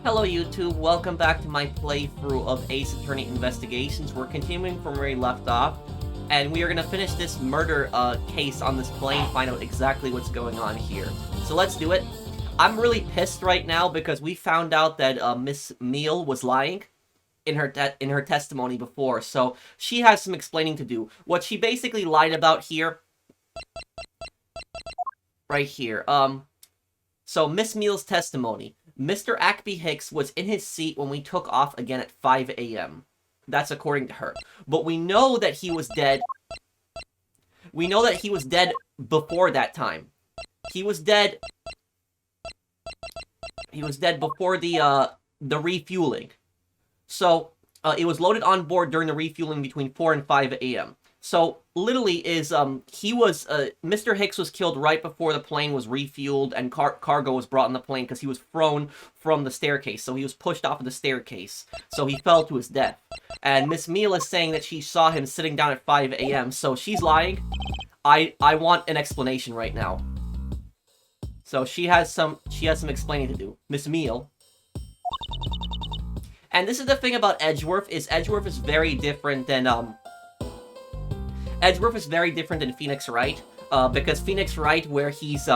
Hello YouTube, welcome back to my playthrough of Ace Attorney Investigations. We're continuing from where we left off, and we are going to finish this murder case on this plane, find out exactly what's going on here. So let's do it. I'm really pissed right now because we found out that Miss Meele was lying in her testimony before, so she has some explaining to do. What she basically lied about here, right here, so Miss Meele's testimony. Mr. Hicks was in his seat when we took off again at 5 a.m. That's according to her. But we know that he was dead. We know that he was dead before that time. He was dead. He was dead before the refueling. So, it was loaded on board during the refueling between 4 and 5 a.m. So, literally is, Mr. Hicks was killed right before the plane was refueled and cargo was brought on the plane because he was thrown from the staircase. So he was pushed off of the staircase. So he fell to his death. And Miss Meele is saying that she saw him sitting down at 5 a.m. So she's lying. I want an explanation right now. So she has some explaining to do. Miss Meele. And this is the thing about Edgeworth, is Edgeworth is very different than, Edgeworth is very different than Phoenix Wright, because Phoenix Wright, where he's,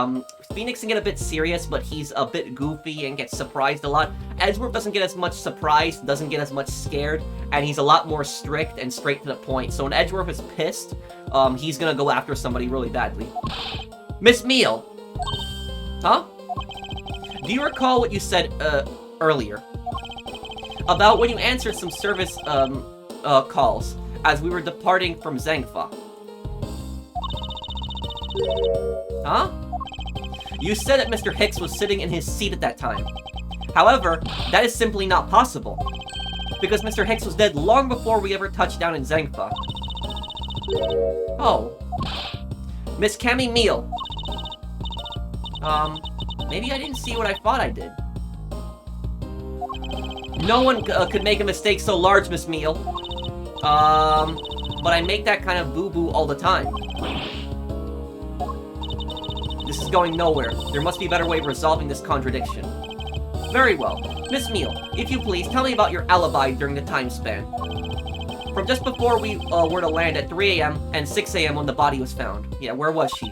Phoenix can get a bit serious, but he's a bit goofy and gets surprised a lot. Edgeworth doesn't get as much surprised, doesn't get as much scared, and he's a lot more strict and straight to the point. So when Edgeworth is pissed, he's gonna go after somebody really badly. Miss Meele! Huh? Do you recall what you said, earlier? About when you answered some service, calls as we were departing from Zangfa. Huh? You said that Mr. Hicks was sitting in his seat at that time. However, that is simply not possible, because Mr. Hicks was dead long before we ever touched down in Zangfa. Oh. Miss Cammy Meele. Maybe I didn't see what I thought I did. No one could make a mistake so large, Miss Meele. But I make that kind of boo-boo all the time. This is going nowhere. There must be a better way of resolving this contradiction. Very well. Miss Meele, if you please, tell me about your alibi during the time span. From just before we were to land at 3 a.m. and 6 a.m. when the body was found. Yeah, where was she?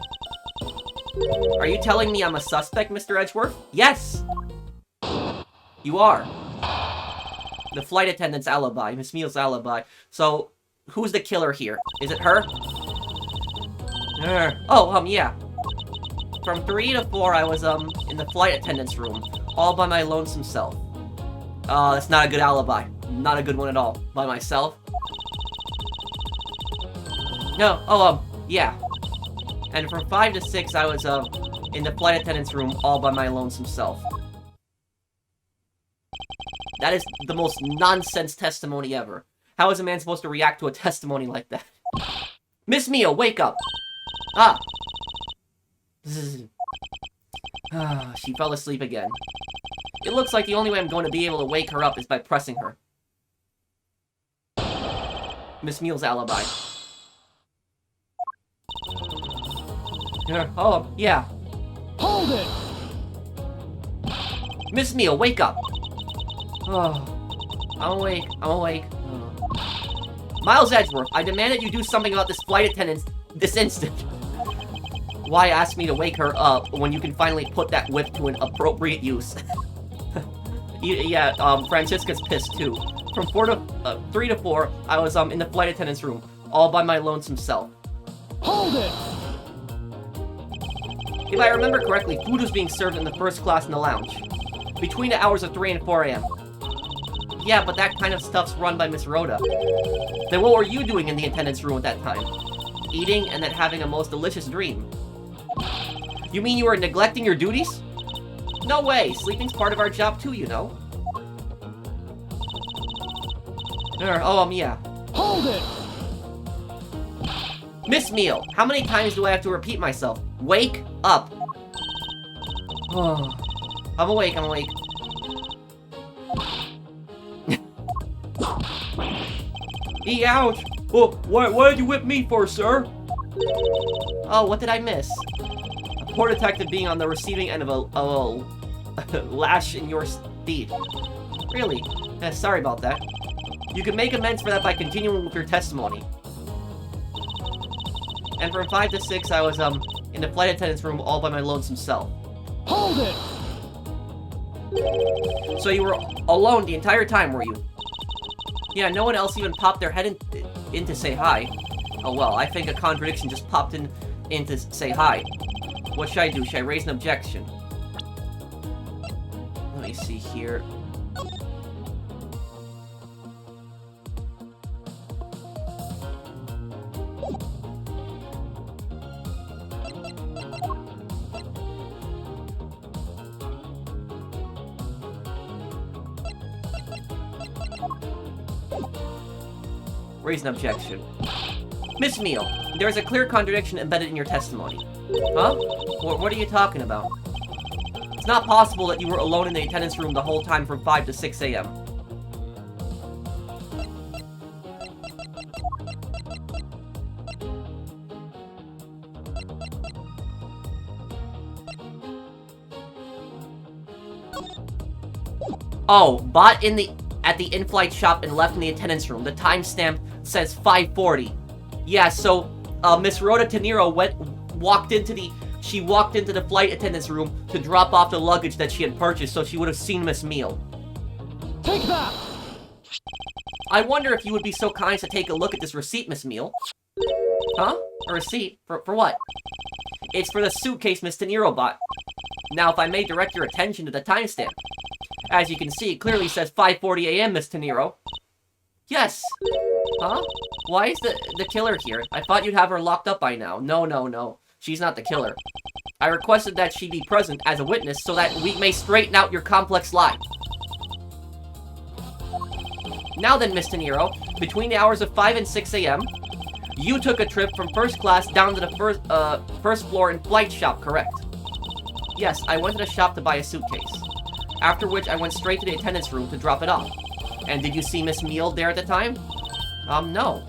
Are you telling me I'm a suspect, Mr. Edgeworth? Yes! You are. The flight attendant's alibi, Miss Meele's alibi. So, who's the killer here? Is it her? Oh, yeah. From 3 to 4, I was, in the flight attendant's room, all by my lonesome self. That's not a good alibi. Not a good one at all. By myself? No, yeah. And from 5 to 6, I was, in the flight attendant's room, all by my lonesome self. That is the most nonsense testimony ever. How is a man supposed to react to a testimony like that? Miss Meele, wake up! Ah! She fell asleep again. It looks like the only way I'm going to be able to wake her up is by pressing her. Miss Meele's alibi. Oh, yeah. Hold it! Miss Meele, wake up! Oh, I'm awake. Oh. Miles Edgeworth, I demand that you do something about this flight attendant this instant. Why ask me to wake her up when you can finally put that whip to an appropriate use? Yeah, Francisca's pissed too. From 3 to 4, I was in the flight attendant's room, all by my lonesome self. Hold it! If I remember correctly, food was being served in the first class in the lounge, between the hours of 3 and 4 a.m. Yeah, but that kind of stuff's run by Miss Rhoda. Then what were you doing in the attendant's room at that time? Eating and then having a most delicious dream. You mean you were neglecting your duties? No way, sleeping's part of our job too, you know. Yeah. Hold it! Miss Meele, how many times do I have to repeat myself? Wake up! Oh, I'm awake. Ouch! Oh, what did you whip me for, sir? Oh, what did I miss? A poor detective being on the receiving end of a lash in your indeed. Really? Sorry about that. You can make amends for that by continuing with your testimony. And from 5 to 6, I was, in the flight attendant's room all by my lonesome self. Hold it! So you were alone the entire time, were you? Yeah, no one else even popped their head in to say hi. Oh well, I think a contradiction just popped in to say hi. What should I do? Should I raise an objection? Let me see here. Raise an objection. Miss Meele, there is a clear contradiction embedded in your testimony. Huh? What are you talking about? It's not possible that you were alone in the attendance room the whole time from 5 to 6 a.m. Oh, bought at the in-flight shop and left in the attendance room. The timestamp says 5:40. Yeah, so Miss Rhoda Teneiro walked into the flight attendant's room to drop off the luggage that she had purchased, so she would have seen Miss Meele. Take that! I wonder if you would be so kind to take a look at this receipt, Miss Meele. Huh? A receipt? For what? It's for the suitcase Miss Teneiro bought. Now, if I may direct your attention to the timestamp. As you can see, it clearly says 5:40 a.m., Miss Teneiro. Yes. Huh? Why is the killer here? I thought you'd have her locked up by now. No. She's not the killer. I requested that she be present as a witness so that we may straighten out your complex lie. Now then, Miss Teneiro, between the hours of 5 and 6 a.m., you took a trip from first class down to the first floor in flight shop, correct? Yes, I went to the shop to buy a suitcase. After which, I went straight to the attendance room to drop it off. And did you see Miss Meele there at the time? No.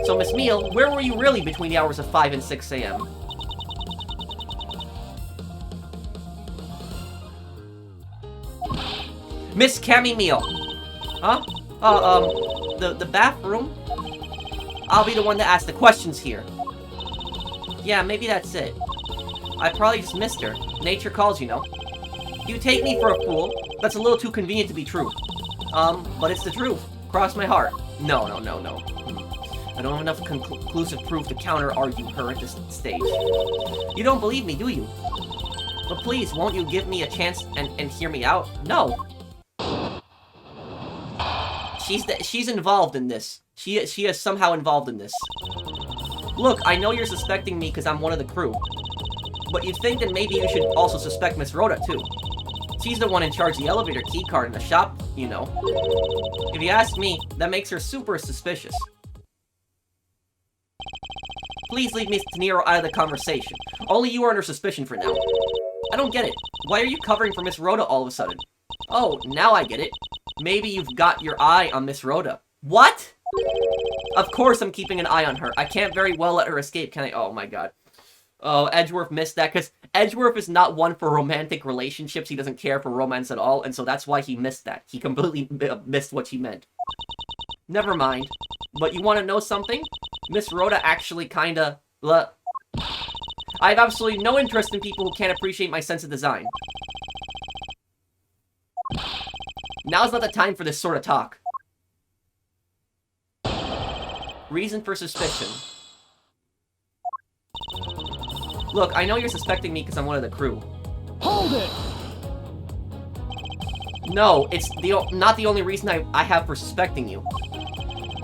So, Miss Meele, where were you really between the hours of 5 and 6 a.m.? Miss Cammy Meele. Huh? The bathroom? I'll be the one to ask the questions here. Yeah, maybe that's it. I probably just missed her. Nature calls, you know. You take me for a fool. That's a little too convenient to be true. But it's the truth. Cross my heart. No. I don't have enough conclusive proof to counter-argue her at this stage. You don't believe me, do you? But please, won't you give me a chance and hear me out? No. She's involved in this. She is somehow involved in this. Look, I know you're suspecting me because I'm one of the crew. But you'd think that maybe you should also suspect Miss Rhoda, too. She's the one in charge of the elevator keycard in the shop, you know. If you ask me, that makes her super suspicious. Please leave Miss Teneiro out of the conversation. Only you are under suspicion for now. I don't get it. Why are you covering for Miss Rhoda all of a sudden? Oh, now I get it. Maybe you've got your eye on Miss Rhoda. What? Of course I'm keeping an eye on her. I can't very well let her escape, can I? Oh my god. Oh, Edgeworth missed that, because Edgeworth is not one for romantic relationships. He doesn't care for romance at all, and so that's why he missed that. He completely missed what she meant. Never mind. But you want to know something? Miss Rhoda actually kinda... I have absolutely no interest in people who can't appreciate my sense of design. Now's not the time for this sort of talk. Reason for suspicion. Look, I know you're suspecting me because I'm one of the crew. Hold it! No, it's not the only reason I have for suspecting you.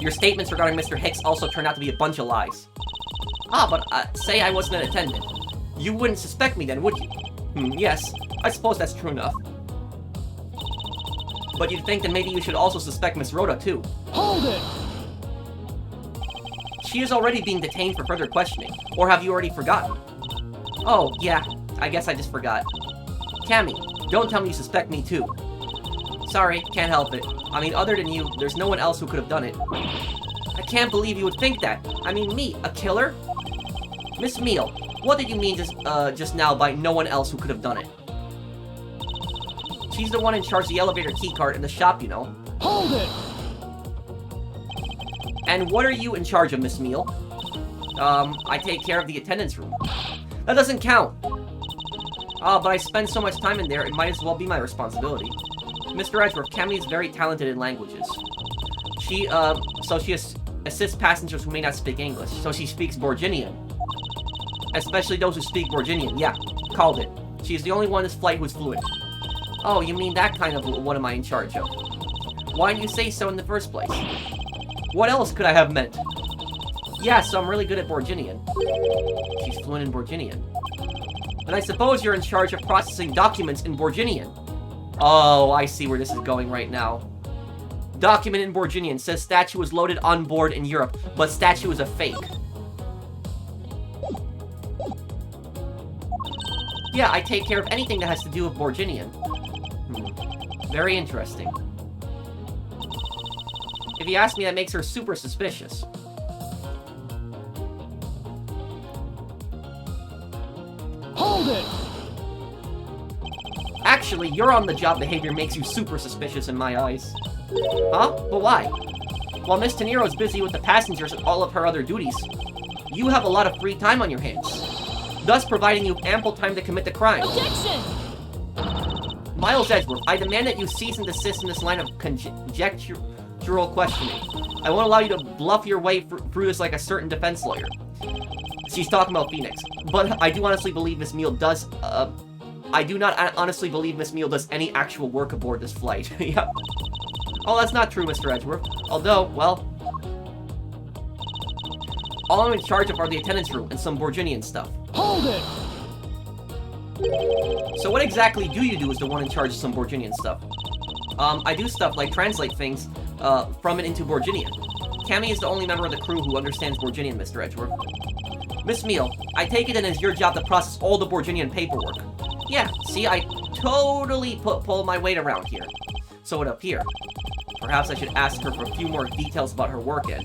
Your statements regarding Mr. Hicks also turned out to be a bunch of lies. Ah, but say I wasn't an attendant. You wouldn't suspect me then, would you? Yes, I suppose that's true enough. But you'd think that maybe you should also suspect Miss Rhoda, too. Hold it! She is already being detained for further questioning. Or have you already forgotten? Oh, yeah, I guess I just forgot. Cammy, don't tell me you suspect me, too. Sorry, can't help it. I mean, other than you, there's no one else who could have done it. I can't believe you would think that. I mean, me, a killer? Miss Meele, what did you mean just now by no one else who could have done it? She's the one in charge of the elevator keycard in the shop, you know. Hold it! And what are you in charge of, Miss Meele? I take care of the attendance room. That doesn't count! But I spend so much time in there, it might as well be my responsibility. Mr. Edgeworth, Cammy is very talented in languages. She assists passengers who may not speak English, so she speaks Borginian. Especially those who speak Borginian. Yeah, called it. She's the only one in this flight who's fluent. Oh, you mean that kind of what am I in charge of? Why didn't you say so in the first place? What else could I have meant? Yeah, so I'm really good at Borginian. She's fluent in Borginian. Then I suppose you're in charge of processing documents in Borginian. Oh, I see where this is going right now. Document in Borginian says statue was loaded on board in Europe, but statue is a fake. Yeah, I take care of anything that has to do with Borginian. Very interesting. If you ask me, that makes her super suspicious. Hold it! Actually, your on-the-job behavior makes you super suspicious in my eyes. Huh? But why? While Miss Teneiro is busy with the passengers and all of her other duties, you have a lot of free time on your hands, thus providing you ample time to commit the crime. Objection! Miles Edgeworth, I demand that you cease and desist in this line of conjectural questioning. I won't allow you to bluff your way through this like a certain defense lawyer. She's talking about Phoenix. But I do honestly believe Miss Meele does, I do not honestly believe Miss Meele does any actual work aboard this flight. Yep. Oh, that's not true, Mr. Edgeworth. Although, well, all I'm in charge of are the attendance room and some Borginian stuff. Hold it! So what exactly do you do as the one in charge of some Borginian stuff? I do stuff like translate things, from and into Borginian. Cammy is the only member of the crew who understands Borginian, Mr. Edgeworth. Miss Meele, I take it it's your job to process all the Borginian paperwork. Yeah, see, I totally pull my weight around here. So it appear. Perhaps I should ask her for a few more details about her work end.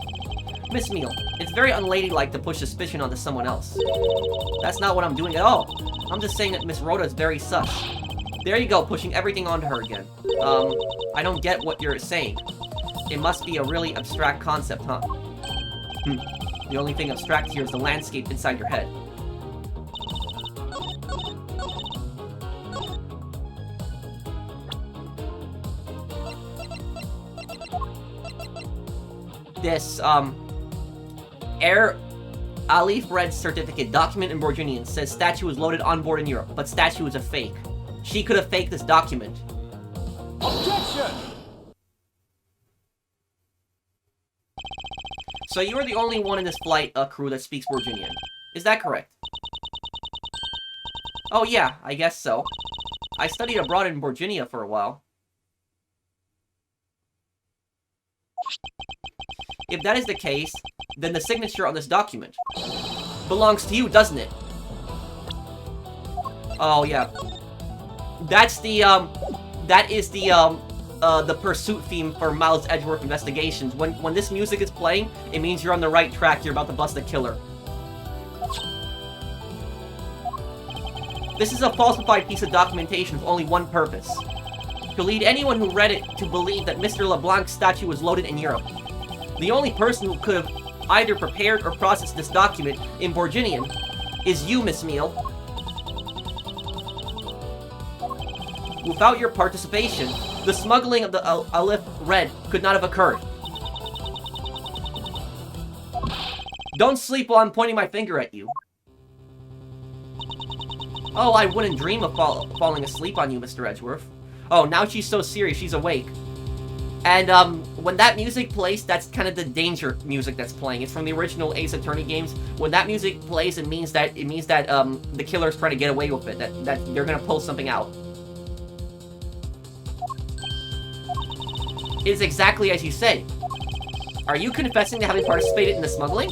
Miss Meele, it's very unladylike to push suspicion onto someone else. That's not what I'm doing at all. I'm just saying that Miss Rhoda is very sus. There you go, pushing everything onto her again. I don't get what you're saying. It must be a really abstract concept, huh? The only thing abstract here is the landscape inside your head. This, Air Alif Red certificate document in Borginian says statue was loaded on board in Europe, but statue is a fake. She could have faked this document. Objection! So you are the only one in this flight crew that speaks Borginian. Is that correct? Oh yeah, I guess so. I studied abroad in Borginia for a while. If that is the case, then the signature on this document belongs to you, doesn't it? Oh yeah. That's the, that is the pursuit theme for Miles Edgeworth Investigations. When this music is playing, it means you're on the right track, you're about to bust a killer. This is a falsified piece of documentation with only one purpose. To lead anyone who read it to believe that Mr. LeBlanc's statue was loaded in Europe. The only person who could have either prepared or processed this document in Borginian is you, Miss Meele. Without your participation, the smuggling of the Alif Red could not have occurred. Don't sleep while I'm pointing my finger at you. Oh, I wouldn't dream of falling asleep on you, Mr. Edgeworth. Oh, now she's so serious, she's awake. And, when that music plays, that's kind of the danger music that's playing. It's from the original Ace Attorney games. When that music plays, it means that, the killer's trying to get away with it, that they're gonna pull something out. It's exactly as you say. Are you confessing to having participated in the smuggling?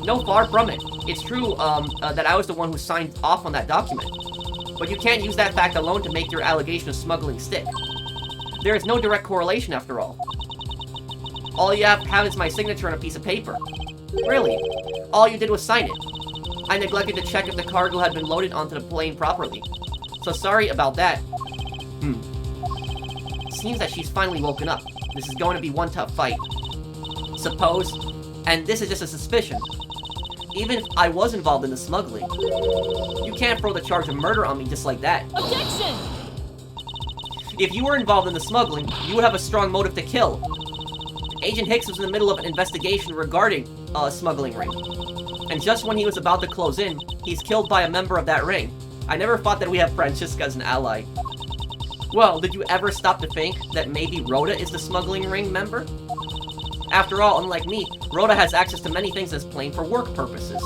No, far from it. It's true, that I was the one who signed off on that document. But you can't use that fact alone to make your allegation of smuggling stick. There is no direct correlation, after all. All you have to have is my signature on a piece of paper. Really, all you did was sign it. I neglected to check if the cargo had been loaded onto the plane properly. So sorry about that. seems that she's finally woken up. This is going to be one tough fight. Suppose, and this is just a suspicion, even if I was involved in the smuggling, you can't throw the charge of murder on me just like that. Objection! If you were involved in the smuggling, you would have a strong motive to kill. Agent Hicks was in the middle of an investigation regarding a smuggling ring. And just when he was about to close in, he's killed by a member of that ring. I never thought that we have Francesca as an ally. Well, did you ever stop to think that maybe Rhoda is the smuggling ring member? After all, unlike me, Rhoda has access to many things that's plain for work purposes.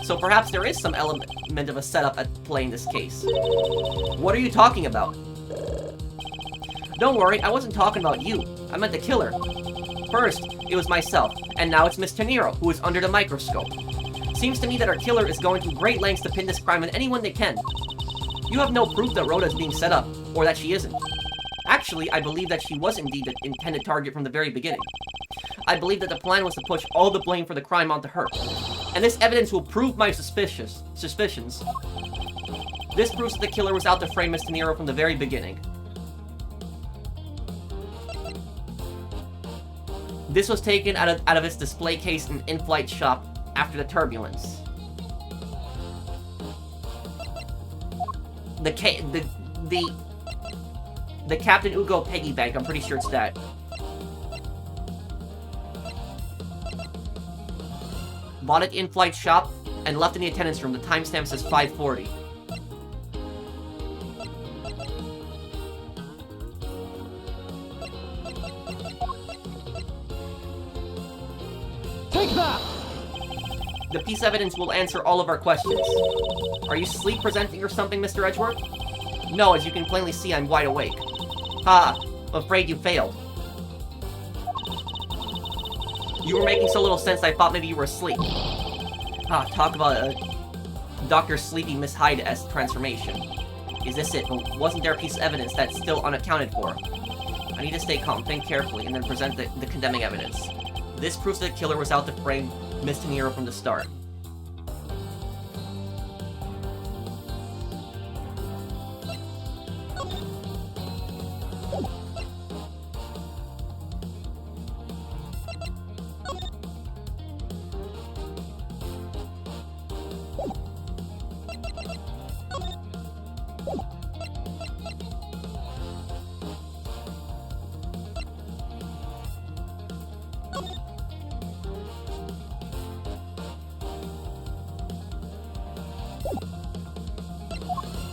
So perhaps there is some element of a setup at play in this case. What are you talking about? Don't worry, I wasn't talking about you. I meant the killer. First, it was myself, and now it's Miss Teneiro, who is under the microscope. Seems to me that our killer is going to great lengths to pin this crime on anyone they can. You have no proof that Rhoda is being set up, or that she isn't. Actually, I believe that she was indeed the intended target from the very beginning. I believe that the plan was to push all the blame for the crime onto her. And this evidence will prove my suspicions. This proves that the killer was out to frame Miss Teneiro from the very beginning. This was taken out of its display case in in-flight shop after the turbulence. The Captain Ugo piggy bank, I'm pretty sure it's that. Bought it in-flight shop and left in the attendance room. The timestamp says 5:40. Take that! The piece of evidence will answer all of our questions. Are you sleep presenting or something, Mr. Edgeworth? No, as you can plainly see, I'm wide awake. Ha! I'm afraid you failed. You were making so little sense I thought maybe you were asleep. Ah, talk about a Dr. Sleepy Miss Hyde-esque transformation. Is this it? But wasn't there a piece of evidence that's still unaccounted for? I need to stay calm, think carefully, and then present the condemning evidence. This proves that the killer was out to frame Miss Teneiro from the start.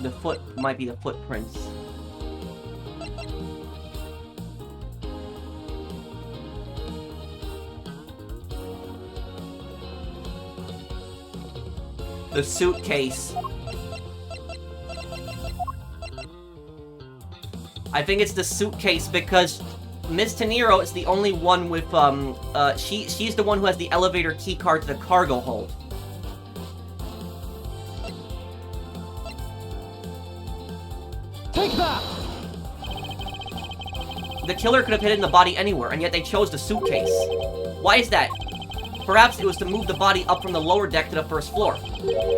The foot might be the footprints. The suitcase. I think it's the suitcase because Miss Teneiro is the only one with, she's the one who has the elevator key card to the cargo hold. Take that! The killer could have hidden the body anywhere, and yet they chose the suitcase. Why is that? Perhaps it was to move the body up from the lower deck to the first floor.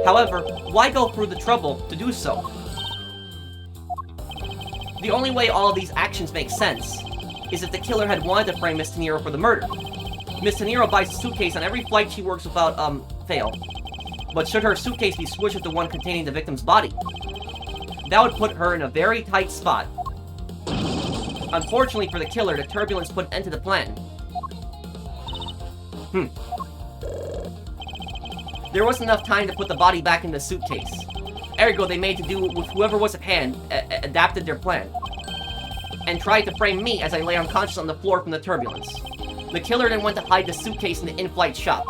However, why go through the trouble to do so? The only way all of these actions make sense is if the killer had wanted to frame Miss Teneiro for the murder. Miss Teneiro buys a suitcase on every flight she works without, fail. But should her suitcase be switched with the one containing the victim's body? That would put her in a very tight spot. Unfortunately for the killer, the turbulence put an end to the plan. There wasn't enough time to put the body back in the suitcase. Ergo, they made to do with whoever was at hand, adapted their plan. And tried to frame me as I lay unconscious on the floor from the turbulence. The killer then went to hide the suitcase in the in-flight shop.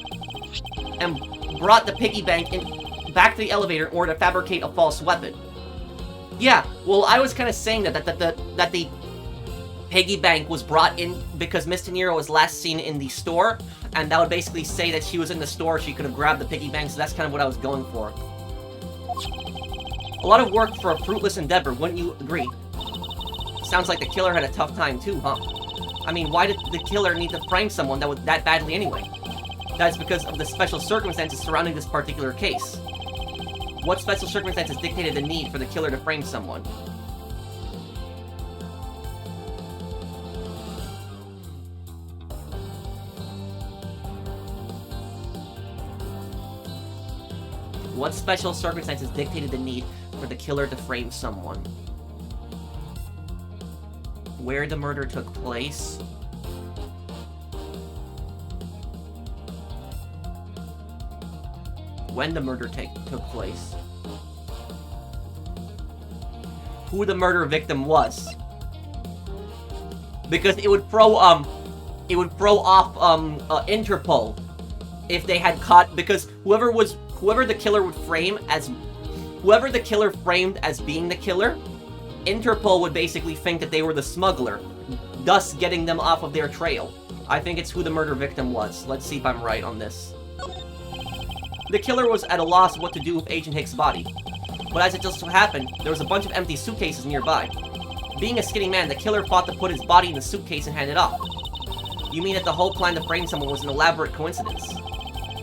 And brought the piggy bank back to the elevator in order to fabricate a false weapon. Yeah, well, I was kind of saying that the piggy bank was brought in because Miss Teneiro was last seen in the store, and that would basically say that she was in the store, she could have grabbed the piggy bank, so that's kind of what I was going for. A lot of work for a fruitless endeavor, wouldn't you agree? Sounds like the killer had a tough time too, huh? I mean, why did the killer need to frame someone that was that badly anyway? That's because of the special circumstances surrounding this particular case. What special circumstances dictated the need for the killer to frame someone? What special circumstances dictated the need for the killer to frame someone? Where the murder took place? When the murder took place? Who the murder victim was? Because it would throw off Interpol if they had caught, because whoever the killer framed as being the killer, Interpol would basically think that they were the smuggler, thus getting them off of their trail. I think it's who the murder victim was. Let's see if I'm right on this. The killer was at a loss what to do with Agent Hicks' body, but as it just so happened, there was a bunch of empty suitcases nearby. Being a skinny man, the killer thought to put his body in the suitcase and hand it off. You mean that the whole plan to frame someone was an elaborate coincidence?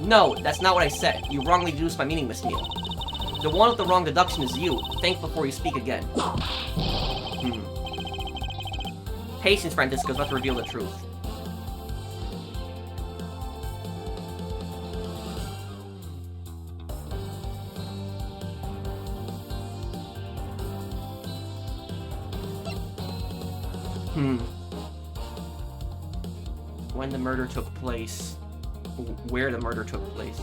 No, that's not what I said. You wrongly deduced my meaning, Miss Meele. The one with the wrong deduction is you. Think before you speak again. Patience, Francisco, is about to reveal the truth. When the murder took place. Where the murder took place.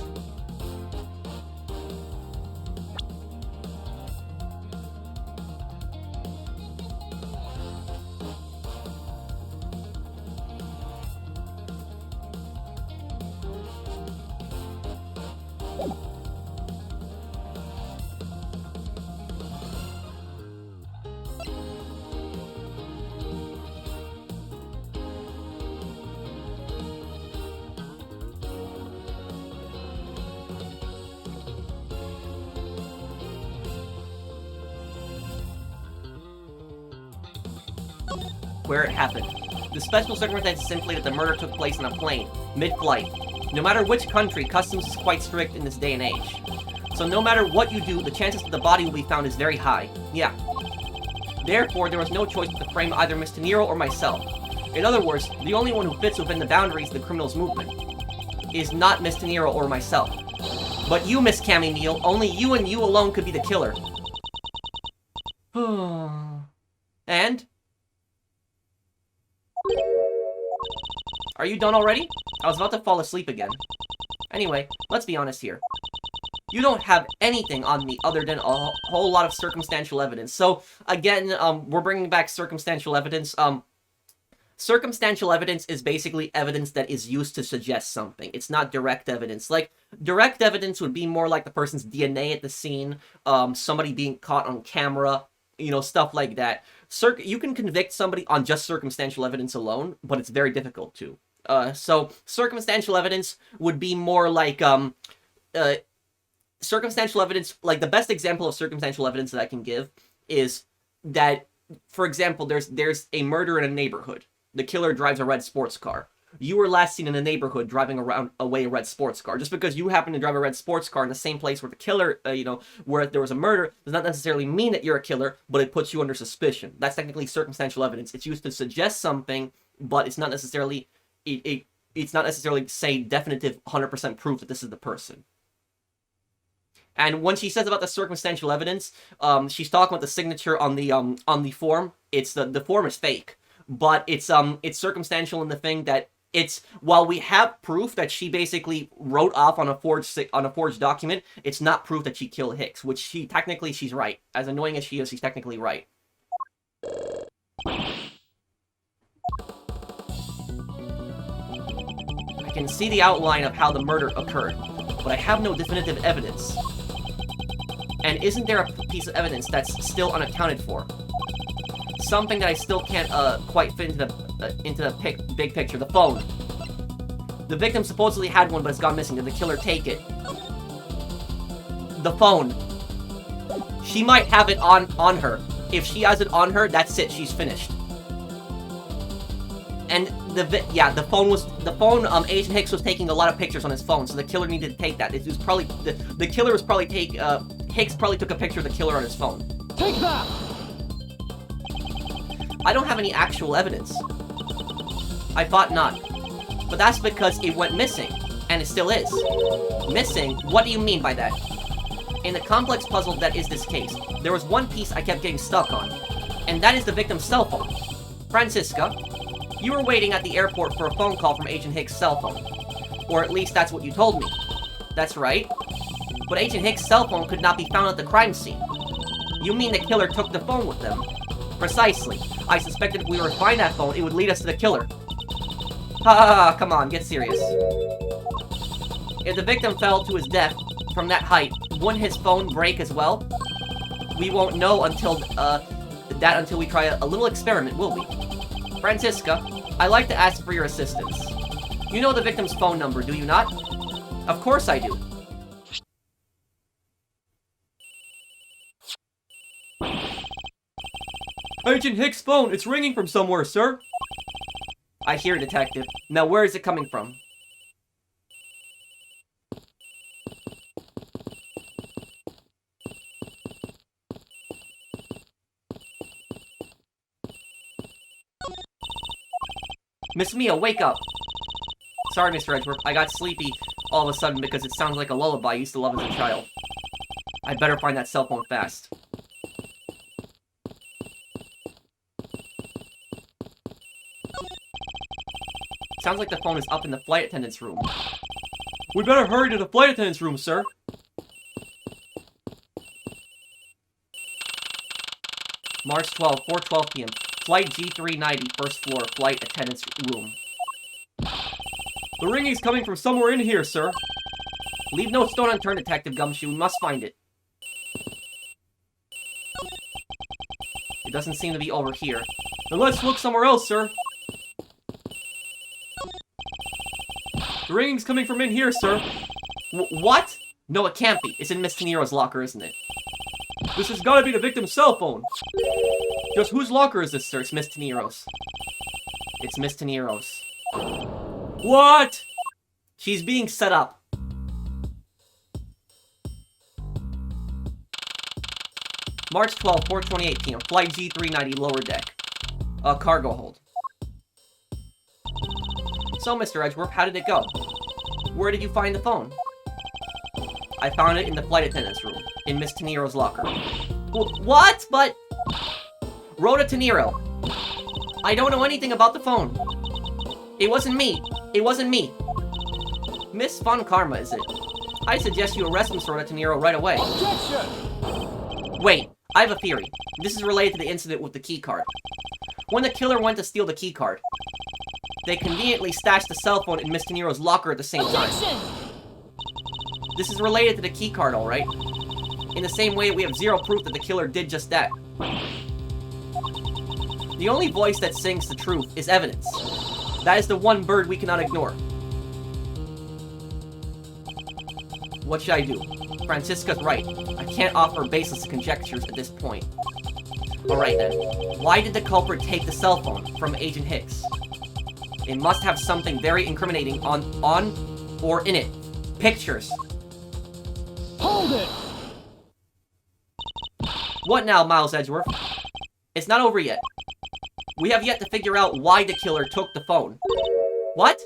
Where it happened. The special circumstance is simply that the murder took place on a plane, mid-flight. No matter which country, customs is quite strict in this day and age. So no matter what you do, the chances that the body will be found is very high. Yeah. Therefore, there was no choice but to frame either Miss Teneiro or myself. In other words, the only one who fits within the boundaries of the criminal's movement is not Miss Teneiro or myself. But you, Miss Cammy Meele, only you and you alone could be the killer. And? Are you done already? I was about to fall asleep again. Anyway, let's be honest here. You don't have anything on me other than a whole lot of circumstantial evidence. So, again, we're bringing back circumstantial evidence. Circumstantial evidence is basically evidence that is used to suggest something. It's not direct evidence. Like, direct evidence would be more like the person's DNA at the scene, somebody being caught on camera, you know, stuff like that. You can convict somebody on just circumstantial evidence alone, but it's very difficult to. So, circumstantial evidence would be more like, circumstantial evidence, like, the best example of circumstantial evidence that I can give is that, for example, there's a murder in a neighborhood. The killer drives a red sports car. You were last seen in a neighborhood driving away a red sports car. Just because you happen to drive a red sports car in the same place where the killer, where there was a murder, does not necessarily mean that you're a killer, but it puts you under suspicion. That's technically circumstantial evidence. It's used to suggest something, but it's not necessarily, it's not necessarily say definitive 100% proof that this is the person. And when she says about the circumstantial evidence, she's talking about the signature on the form. It's the form is fake, but it's circumstantial in the thing that while we have proof that she basically wrote off on a forged document, it's not proof that she killed Hicks, which she's right. As annoying as she is, she's technically right. I can see the outline of how the murder occurred, but I have no definitive evidence. And isn't there a piece of evidence that's still unaccounted for? Something that I still can't quite fit into the big picture. The phone. The victim supposedly had one, but it's gone missing. Did the killer take it? The phone. She might have it on her. If she has it on her, that's it. She's finished. And the phone. Agent Hicks was taking a lot of pictures on his phone, so the killer needed to take that. It was probably the killer was probably Hicks probably took a picture of the killer on his phone. Take that! I don't have any actual evidence. I thought not. But that's because it went missing. And it still is. Missing? What do you mean by that? In the complex puzzle that is this case, there was one piece I kept getting stuck on, and that is the victim's cell phone. Francisca, you were waiting at the airport for a phone call from Agent Hicks' cell phone. Or at least that's what you told me. That's right. But Agent Hicks' cell phone could not be found at the crime scene. You mean the killer took the phone with them? Precisely. I suspected if we were to find that phone, it would lead us to the killer. Come on, get serious. If the victim fell to his death from that height, wouldn't his phone break as well? We won't know until we try a little experiment, will we? Francisca, I'd like to ask for your assistance. You know the victim's phone number, do you not? Of course I do. Agent Hicks' phone, it's ringing from somewhere, sir. I hear, Detective. Now where is it coming from? Miss Meele, wake up! Sorry, Mr. Edgeworth, I got sleepy all of a sudden because it sounds like a lullaby I used to love as a child. I'd better find that cell phone fast. Sounds like the phone is up in the flight attendant's room. We better hurry to the flight attendant's room, sir. March 12, 4:12 p.m. Flight G390, first floor, flight attendant's room. The ringing's coming from somewhere in here, sir. Leave no stone unturned, Detective Gumshoe. We must find it. It doesn't seem to be over here. Then let's look somewhere else, sir. The ringing's coming from in here, sir. What? No, it can't be. It's in Miss Teneiro's locker, isn't it? This has got to be the victim's cell phone. Just whose locker is this, sir? It's Miss Teneiro's. It's Miss Teneiro's. What? She's being set up. March 12, 4:28 p.m. Flight G390, lower deck. Cargo hold. So, Mr. Edgeworth, how did it go? Where did you find the phone? I found it in the flight attendant's room, in Miss Teneiro's locker. What? But... Rhoda Teneiro. I don't know anything about the phone. It wasn't me. It wasn't me. Miss Fun Karma, is it? I suggest you arrest Miss Rhoda Teneiro right away. Objection! Wait, I have a theory. This is related to the incident with the keycard. When the killer went to steal the keycard, they conveniently stashed the cell phone in Miss Teneiro's locker at the same time. This is related to the keycard, alright? In the same way, we have zero proof that the killer did just that. The only voice that sings the truth is evidence. That is the one bird we cannot ignore. What should I do? Francisca's right. I can't offer baseless conjectures at this point. Alright then. Why did the culprit take the cell phone from Agent Hicks? It must have something very incriminating on or in it. Pictures. Hold it! What now, Miles Edgeworth? It's not over yet. We have yet to figure out why the killer took the phone. What?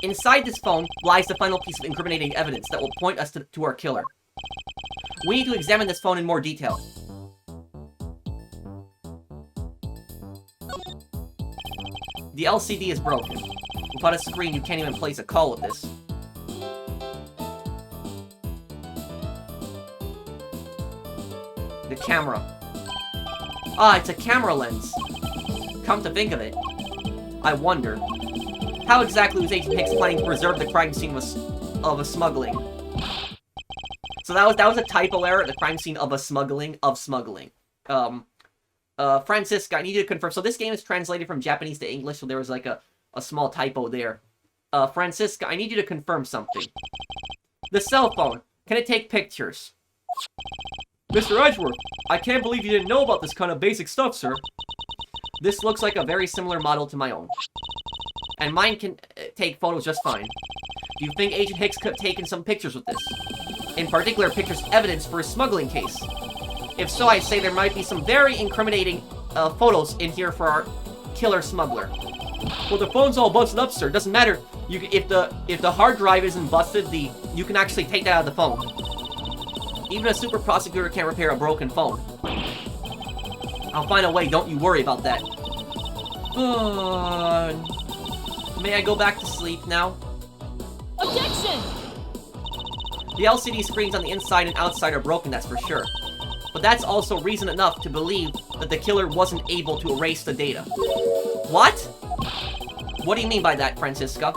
Inside this phone lies the final piece of incriminating evidence that will point us to our killer. We need to examine this phone in more detail. The LCD is broken. Without a screen, you can't even place a call with this. The camera. Ah, it's a camera lens. Come to think of it, I wonder, how exactly was Agent Hicks planning to preserve the crime scene of a smuggling? So that was a typo error, the crime scene of smuggling. Francisca, I need you to confirm. So this game is translated from Japanese to English, so there was like a small typo there. Francisca, I need you to confirm something. The cell phone, can it take pictures? Mr. Edgeworth, I can't believe you didn't know about this kind of basic stuff, sir. This looks like a very similar model to my own. And mine can take photos just fine. Do you think Agent Hicks could have taken some pictures with this? In particular, pictures evidence for a smuggling case. If so, I'd say there might be some very incriminating photos in here for our killer smuggler. Well, the phone's all busted up, sir. Doesn't matter. If the hard drive isn't busted, you can actually take that out of the phone. Even a super prosecutor can't repair a broken phone. I'll find a way, don't you worry about that. May I go back to sleep now? Objection! The LCD screens on the inside and outside are broken, that's for sure. But that's also reason enough to believe that the killer wasn't able to erase the data. What? What do you mean by that, Francisca?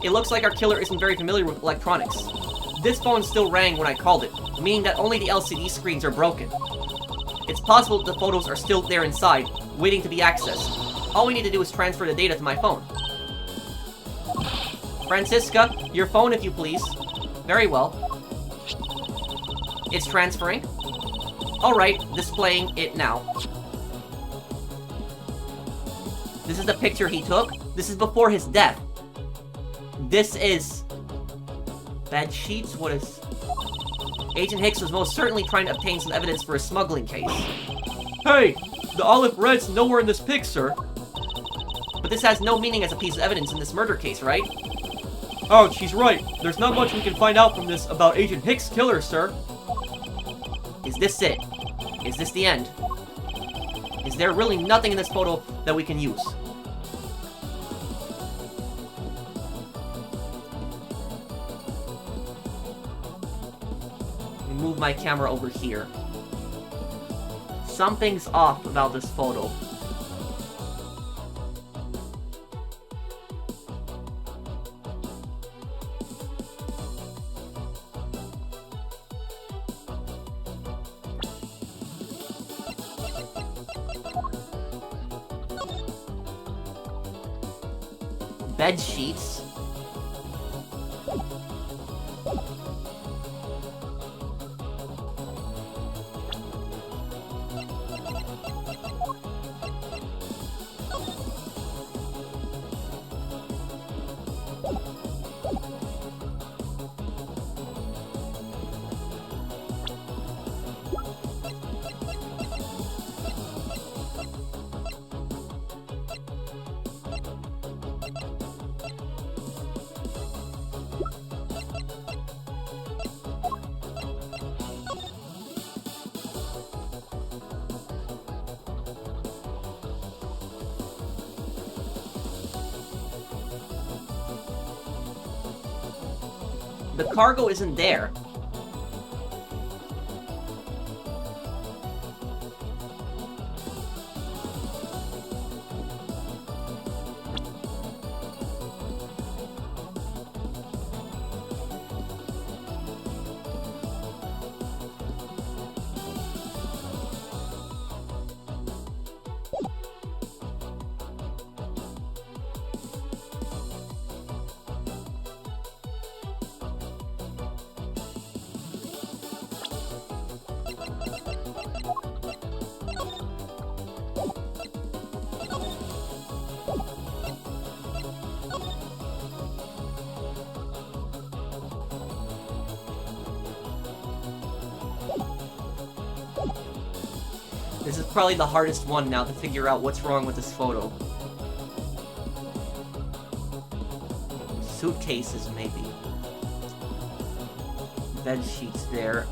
It looks like our killer isn't very familiar with electronics. This phone still rang when I called it, meaning that only the LCD screens are broken. It's possible that the photos are still there inside, waiting to be accessed. All we need to do is transfer the data to my phone. Francisca, your phone if you please. Very well. It's transferring. Alright, displaying it now. This is the picture he took. This is before his death. This is... bed sheets? What is... Agent Hicks was most certainly trying to obtain some evidence for a smuggling case. Hey! The olive red's nowhere in this pic, sir. But this has no meaning as a piece of evidence in this murder case, right? Oh, she's right. There's not much we can find out from this about Agent Hicks' killer, sir. Is this it? Is this the end? Is there really nothing in this photo that we can use? Let me move my camera over here. Something's off about this photo. Bed sheets. The cargo isn't there. This is probably the hardest one now to figure out what's wrong with this photo. Suitcases, maybe. Bed sheets there.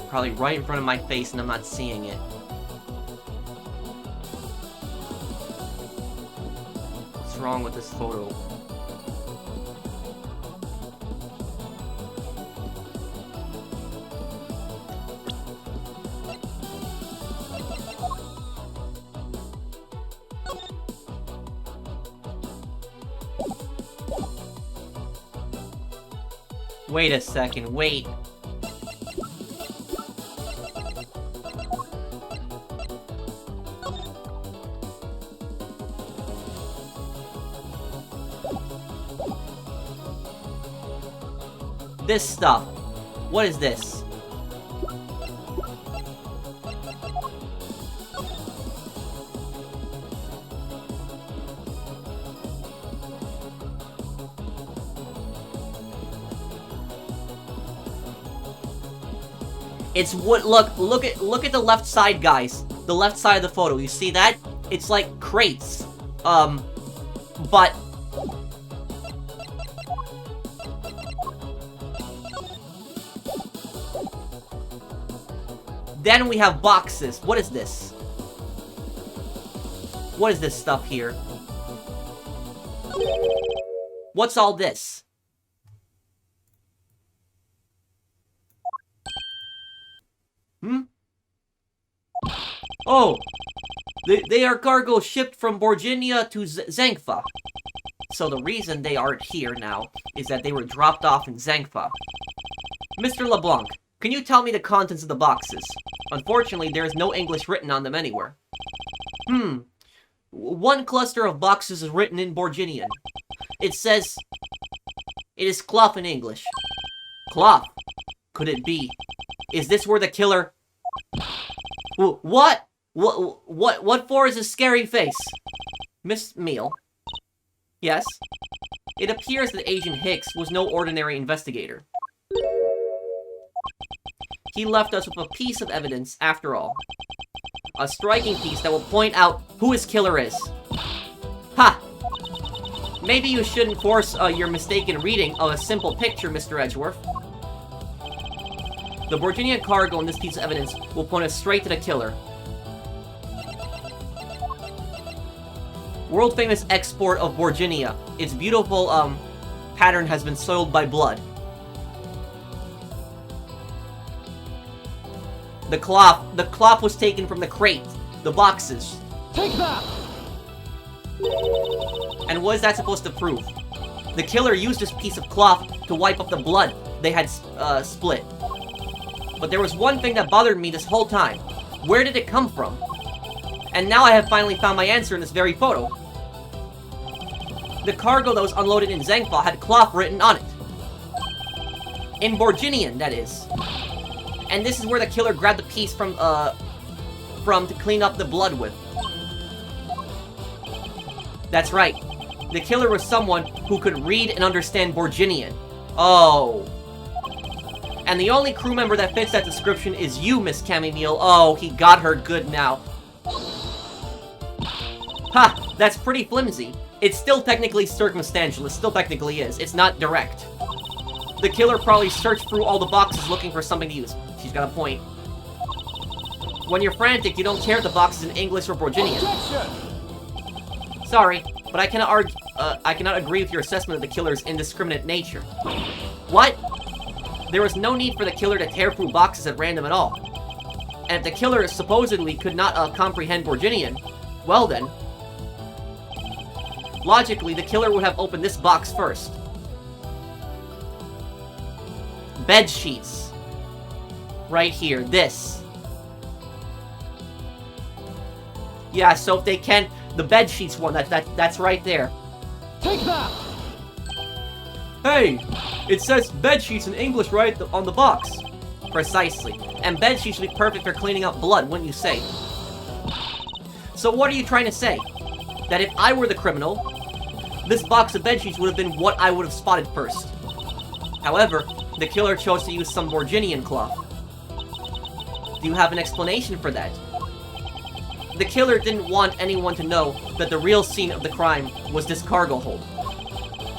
probably right in front of my face and I'm not seeing it. What's wrong with this photo? Wait a second, wait. This stuff. What is this? It's what, look at the left side, guys. The left side of the photo. You see that? It's like crates. But then we have boxes. What is this? What is this stuff here? What's all this? Oh, they are cargo shipped from Borginia to Zangfa. So the reason they aren't here now is that they were dropped off in Zangfa. Mr. LeBlanc, can you tell me the contents of the boxes? Unfortunately, there is no English written on them anywhere. One cluster of boxes is written in Borginian. It says, it is cloth in English. Cloth? Could it be? Is this where the killer... What? What for is a scary face? Miss Meele? Yes? It appears that Agent Hicks was no ordinary investigator. He left us with a piece of evidence, after all. A striking piece that will point out who his killer is. Ha! Maybe you shouldn't force your mistaken reading of a simple picture, Mr. Edgeworth. The Borginian cargo in this piece of evidence will point us straight to the killer. World-famous export of Borginia. Its beautiful, pattern has been soiled by blood. The cloth was taken from the crate. The boxes. Take that! And what is that supposed to prove? The killer used this piece of cloth to wipe up the blood they had, split. But there was one thing that bothered me this whole time. Where did it come from? And now I have finally found my answer in this very photo. The cargo that was unloaded in Zangfa had cloth written on it. In Borginian, that is. And this is where the killer grabbed the piece from to clean up the blood with. That's right. The killer was someone who could read and understand Borginian. Oh. And the only crew member that fits that description is you, Miss Cammy Meele. Oh, he got her good now. Ha! That's pretty flimsy. It's still technically circumstantial. It still technically is. It's not direct. The killer probably searched through all the boxes looking for something to use. She's got a point. When you're frantic, you don't care if the box is in English or Borginian. Objection! Sorry, but I cannot agree with your assessment of the killer's indiscriminate nature. What? There was no need for the killer to tear through boxes at random at all. And if the killer supposedly could not comprehend Borginian, well then... logically, the killer would have opened this box first. Bed sheets. Right here, this. Yeah, so if they can... the bed sheets one, that's right there. Take that! Hey! It says bed sheets in English right on the box. Precisely. And bed sheets would be perfect for cleaning up blood, wouldn't you say? So what are you trying to say? That if I were the criminal, this box of bed sheets would have been what I would have spotted first. However, the killer chose to use some Borginian cloth. Do you have an explanation for that? The killer didn't want anyone to know that the real scene of the crime was this cargo hold.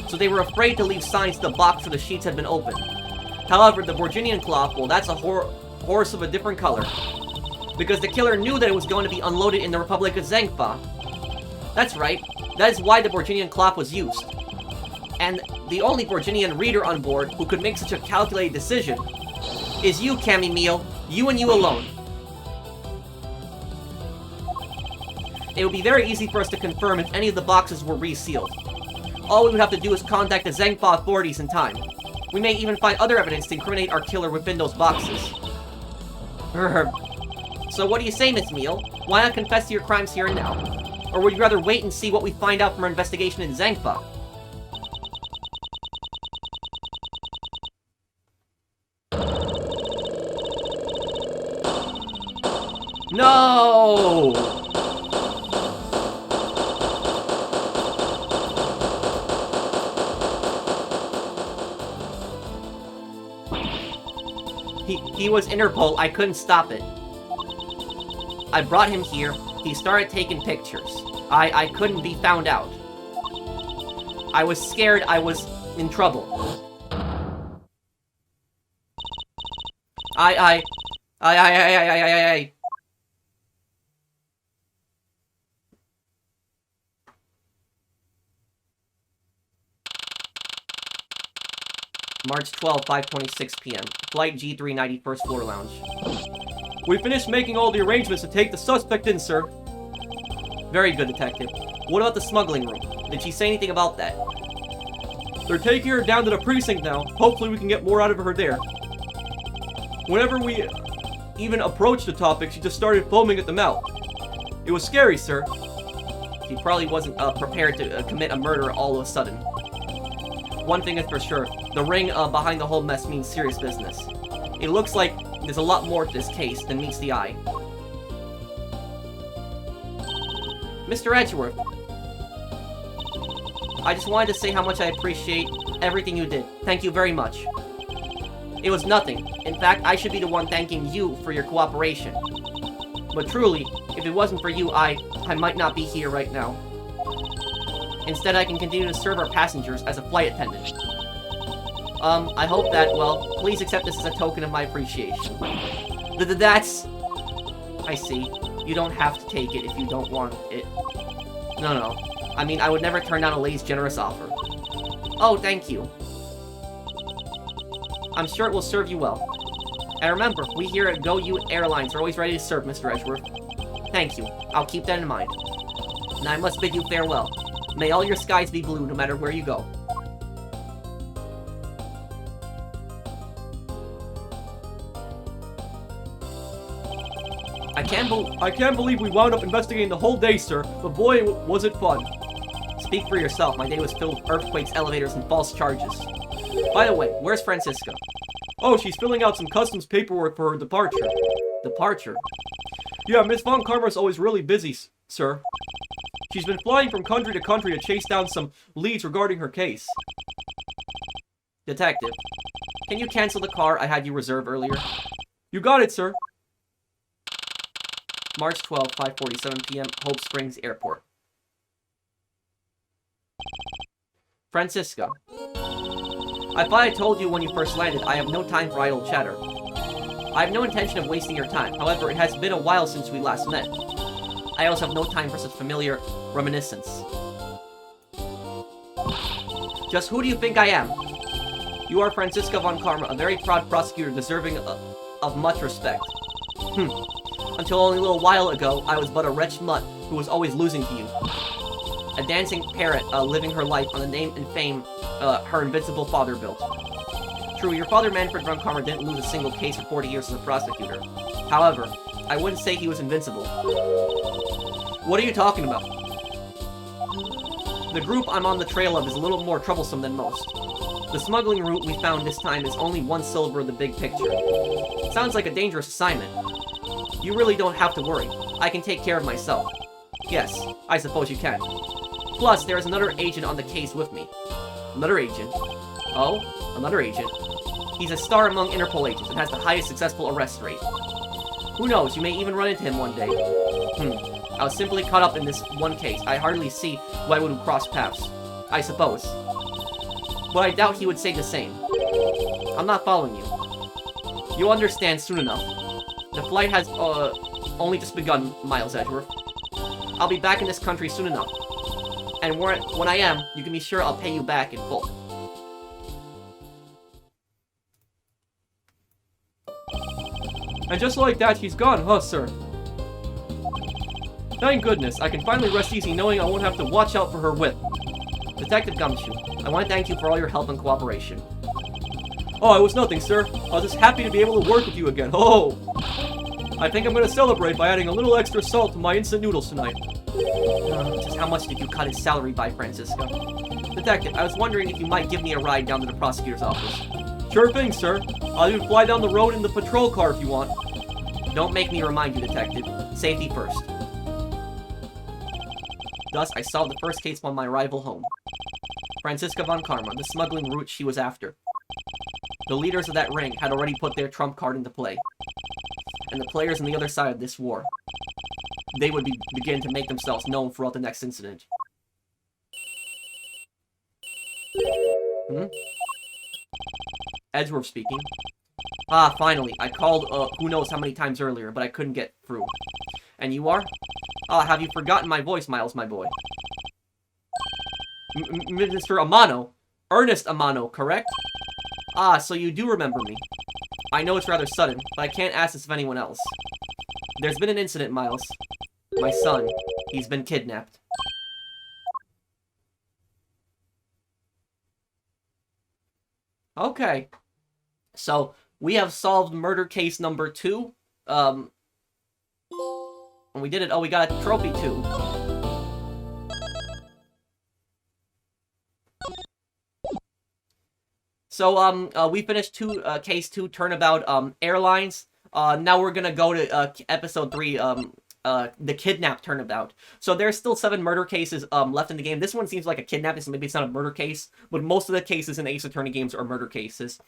So they were afraid to leave signs to the box where the sheets had been opened. However, the Borginian cloth, well, that's a horse of a different color. Because the killer knew that it was going to be unloaded in the Republic of Zengfa. That's right. That is why the Borginian clock was used. And the only Borginian reader on board who could make such a calculated decision is you, Cammy Meele. You and you alone. It would be very easy for us to confirm if any of the boxes were resealed. All we would have to do is contact the Zengfa authorities in time. We may even find other evidence to incriminate our killer within those boxes. So what do you say, Miss Meele? Why not confess to your crimes here and now? Or would you rather wait and see what we find out from our investigation in Zengfa? No! He was Interpol. I couldn't stop it. I brought him here. He started taking pictures. I couldn't be found out. I was scared I was in trouble. I. March 12, 5:26 p.m. Flight G390, first floor lounge. We finished making all the arrangements to take the suspect in, sir. Very good, detective. What about the smuggling room? Did she say anything about that? They're taking her down to the precinct now. Hopefully we can get more out of her there. Whenever we even approached the topic, she just started foaming at the mouth. It was scary, sir. She probably wasn't prepared to commit a murder all of a sudden. One thing is for sure, the ring behind the whole mess means serious business. It looks like there's a lot more to this case than meets the eye. Mr. Edgeworth, I just wanted to say how much I appreciate everything you did. Thank you very much. It was nothing. In fact, I should be the one thanking you for your cooperation. But truly, if it wasn't for you, I might not be here right now. Instead, I can continue to serve our passengers as a flight attendant. I hope that, well, please accept this as a token of my appreciation. That's... I see. You don't have to take it if you don't want it. No. I mean, I would never turn down a lady's generous offer. Oh, thank you. I'm sure it will serve you well. And remember, we here at Go You Airlines are always ready to serve, Mr. Edgeworth. Thank you. I'll keep that in mind. And I must bid you farewell. May all your skies be blue no matter where you go. I can't believe we wound up investigating the whole day, sir, but boy, was it fun. Speak for yourself. My day was filled with earthquakes, elevators, and false charges. By the way, where's Francisca? Oh, she's filling out some customs paperwork for her departure. Departure? Yeah, Miss Von Karma's always really busy, sir. She's been flying from country to country to chase down some leads regarding her case. Detective, can you cancel the car I had you reserve earlier? You got it, sir. March 12, 5:47 p.m., Hope Springs Airport. Francisco. I thought I told you when you first landed, I have no time for idle chatter. I have no intention of wasting your time. However, it has been a while since we last met. I also have no time for such familiar reminiscence. Just who do you think I am? You are Francisca Von Karma, a very proud prosecutor deserving of much respect. Until only a little while ago, I was but a wretched mutt who was always losing to you. A dancing parrot living her life on the name and fame her invincible father built. True, your father Manfred Von Karma didn't lose a single case for 40 years as a prosecutor. However, I wouldn't say he was invincible. What are you talking about? The group I'm on the trail of is a little more troublesome than most. The smuggling route we found this time is only one sliver of the big picture. Sounds like a dangerous assignment. You really don't have to worry. I can take care of myself. Yes, I suppose you can. Plus, there is another agent on the case with me. Another agent? Oh, another agent. He's a star among Interpol agents and has the highest successful arrest rate. Who knows, you may even run into him one day. I was simply caught up in this one case. I hardly see why we would cross paths. I suppose. But I doubt he would say the same. I'm not following you. You'll understand soon enough. The flight has, only just begun, Miles Edgeworth. I'll be back in this country soon enough. And when I am, you can be sure I'll pay you back in full. And just like that, she's gone, huh, sir? Thank goodness, I can finally rest easy knowing I won't have to watch out for her whip. Detective Gumshoe, I want to thank you for all your help and cooperation. Oh, it was nothing, sir. I was just happy to be able to work with you again. Oh! I think I'm gonna celebrate by adding a little extra salt to my instant noodles tonight. Just how much did you cut his salary by, Francisco? Detective, I was wondering if you might give me a ride down to the prosecutor's office. Sure thing, sir. I'll even fly down the road in the patrol car if you want. Don't make me remind you, Detective. Safety first. Thus, I solved the first case upon my arrival home. Francisca von Karma, the smuggling route she was after. The leaders of that ring had already put their trump card into play. And the players on the other side of this war, they would begin to make themselves known throughout the next incident. Edgeworth speaking. Ah, finally. I called, who knows how many times earlier, but I couldn't get through. And you are? Ah, have you forgotten my voice, Miles, my boy? Mr. Amano? Ernest Amano, correct? Ah, so you do remember me. I know it's rather sudden, but I can't ask this of anyone else. There's been an incident, Miles. My son, he's been kidnapped. Okay. So, we have solved murder case number 2. And we did it. Oh, we got a trophy too. So, we finished case 2, Turnabout, Airlines. Now we're gonna go to, episode 3, the Kidnap Turnabout. So there's still 7 murder cases, left in the game. This one seems like a kidnapping, so maybe it's not a murder case, but most of the cases in the Ace Attorney games are murder cases.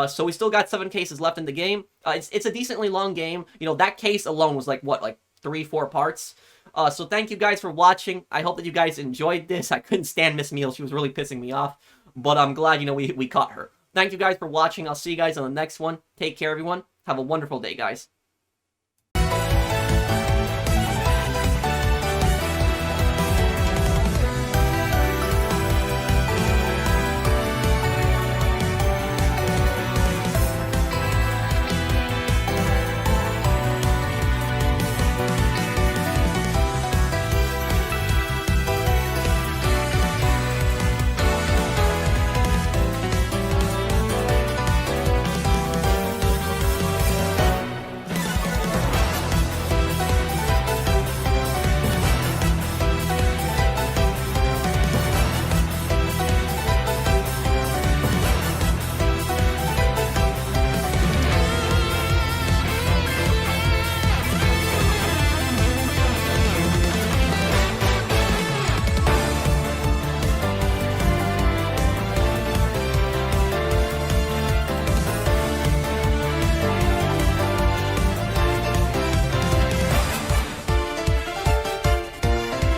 So we still got 7 cases left in the game. It's a decently long game. You know, that case alone was like, what, like 3-4 parts? So thank you guys for watching. I hope that you guys enjoyed this. I couldn't stand Miss Meele. She was really pissing me off. But I'm glad, you know, we caught her. Thank you guys for watching. I'll see you guys on the next one. Take care, everyone. Have a wonderful day, guys.